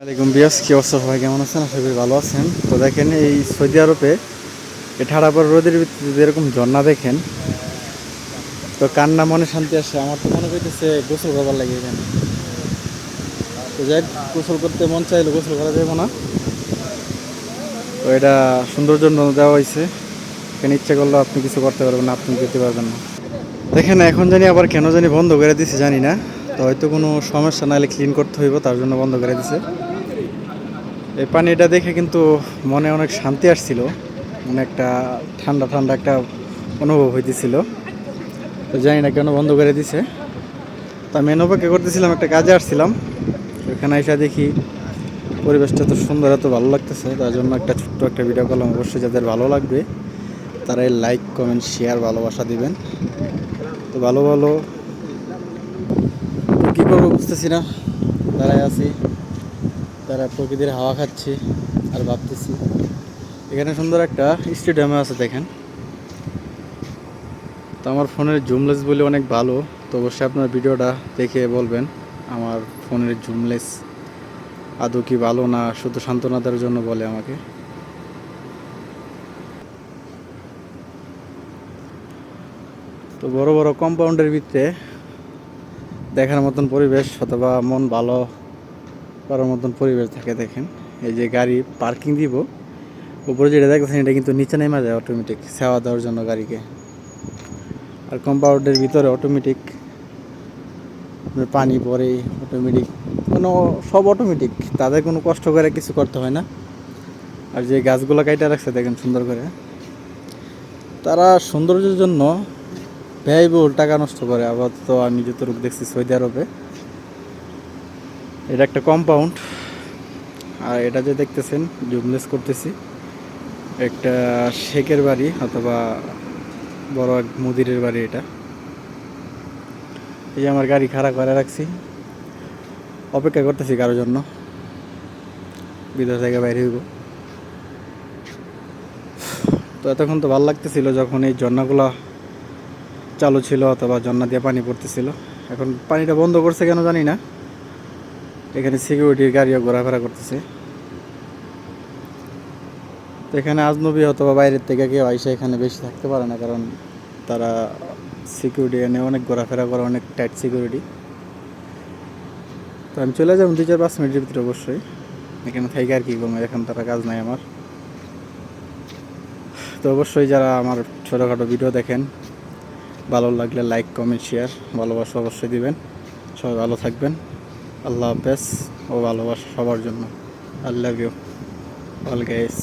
আলাইকুম বিয়াস, কি অবস্থা? সবাই কেমন আছেন? আশা করি ভালো আছেন। তো দেখেন, এই সৌদি আরবে এই ঠাড়া পর রোদের ভিতরে যদি এরকম ঝর্ণা দেখেন তো কান্না মনে শান্তি আসে। আমার তো মনে করতেছে গোসল করবার লাগে এখানে। তো যাই, গোসল করতে মন চাইলে গোসল করা যাবে না। তো এটা সৌন্দর্যের জন্য দেওয়া হয়েছে। এখানে ইচ্ছে করলেও আপনি কিছু করতে পারবেন না, আপনি যেতে পারবেন না। দেখেন এখন জানি আবার কেন জানি বন্ধ করে দিছে, জানি না। তো হয়তো কোনো সমস্যা নাহলে ক্লিন করতে হইব, তার জন্য বন্ধ করে দিছে। এই পানিটা দেখে কিন্তু মনে অনেক শান্তি আসছিল, মানে একটা ঠান্ডা ঠান্ডা একটা অনুভব হইতেছিল। তো জানি না কেন বন্ধ করে দিছে। তা মেন অপেক্ষা করতেছিলাম, একটা কাজে আসছিলাম। এখানে এসে দেখি পরিবেশটা তো সুন্দর, এত ভালো লাগতেছে, তার জন্য একটা ছোট্ট একটা ভিডিও করলাম। অবশ্যই যাদের ভালো লাগবে তারাই লাইক কমেন্ট শেয়ার ভালোবাসা দিবেন। তো ভালো ভালো কী করবো বুঝতেছি না, দাঁড়ায় আছি, তারা প্রকৃতির হাওয়া খাচ্ছি আর ভাবতেছি। এখানে সুন্দর একটা স্টেডিয়ামে আছে দেখেন। তো আমার ফোনের জুমলেস বলে অনেক ভালো। তো অবশ্যই আপনার ভিডিওটা দেখে বলবেন আমার ফোনের জুমলেস আদৌ কি ভালো, না শুধু সান্ত্বনা দেওয়ার জন্য বলে আমাকে। তো বড় বড় কম্পাউন্ডের ভিতরে দেখার মতন পরিবেশ অথবা মন ভালো করার মতন পরিবেশ থাকে। দেখেন, এই যে গাড়ি পার্কিং দিব, উপরে যেটা দেখতেছেন এটা কিন্তু নিচে নেমে যায় অটোমেটিক সেবা দেওয়ার জন্য গাড়িকে। আর কম্পাউন্ডের ভিতরে অটোমেটিক পানি পড়ে, অটোমেটিক, কোনো সব অটোমেটিক, তাদের কোনো কষ্ট করে কিছু করতে হয় না। আর যে গাছগুলো কাইটা রাখছে দেখেন সুন্দর করে, তারা সৌন্দর্যের জন্য ব্যয়বহুল টাকা নষ্ট করে। আপাতত আমি যতটুকু দেখছি সৌদি আরবে এটা একটা কম্পাউন্ড। আর এটা যে দেখতেছেন জুমলেস করতেছি, একটা শেখের বাড়ি অথবা বড় এক মুদিরের বাড়ি এটা। এই আমার গাড়ি খাড়া করে রাখছি, অপেক্ষা করতেছি কারোর জন্য, ভিতর থেকে বাইরে হইব। তো এতক্ষণ তো ভালো লাগতেছিল যখন এই ঝর্ণাগুলো চালু ছিল অথবা ঝর্ণা দিয়ে পানি পড়তেছিল। এখন পানিটা বন্ধ করছে কেন জানি না। এখানে সিকিউরিটির গাড়িও ঘোরাফেরা করতেছে। তো এখানে আজনবী অথবা বাইরের থেকে কেউ আইসা এখানে বেশি থাকতে পারে না, কারণ তারা সিকিউরিটি এনে অনেক ঘোরাফেরা করে, অনেক টাইট সিকিউরিটি। তো আমি চলে যাবো 2-4-5 মিনিটের ভিতরে অবশ্যই। এখানে থেকে আর কি করবো, এখন তারা কাজ নাই আমার। তো অবশ্যই যারা আমার ছোটোখাটো ভিডিও দেখেন, ভালো লাগলে লাইক কমেন্ট শেয়ার ভালোবাসা অবশ্যই দিবেন। সবাই ভালো থাকবেন। আল্লাহ হাফেজ ও ভালোবাসা সবার জন্য। I love you all guys.